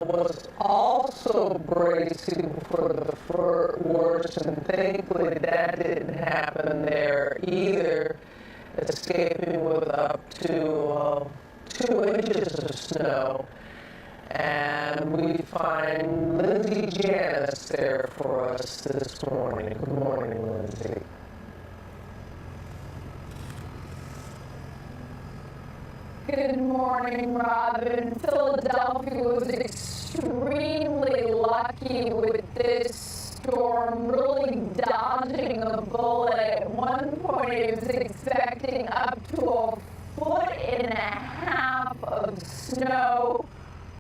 Was also bracing for the worst, and thankfully that didn't happen there either, escaping with up to 2 inches of snow. And we find Lindsay Janice there for us this morning. Good morning, Lindsay. Good morning, Robin. Philadelphia was extremely lucky with this storm, really dodging a bullet. At one point, it was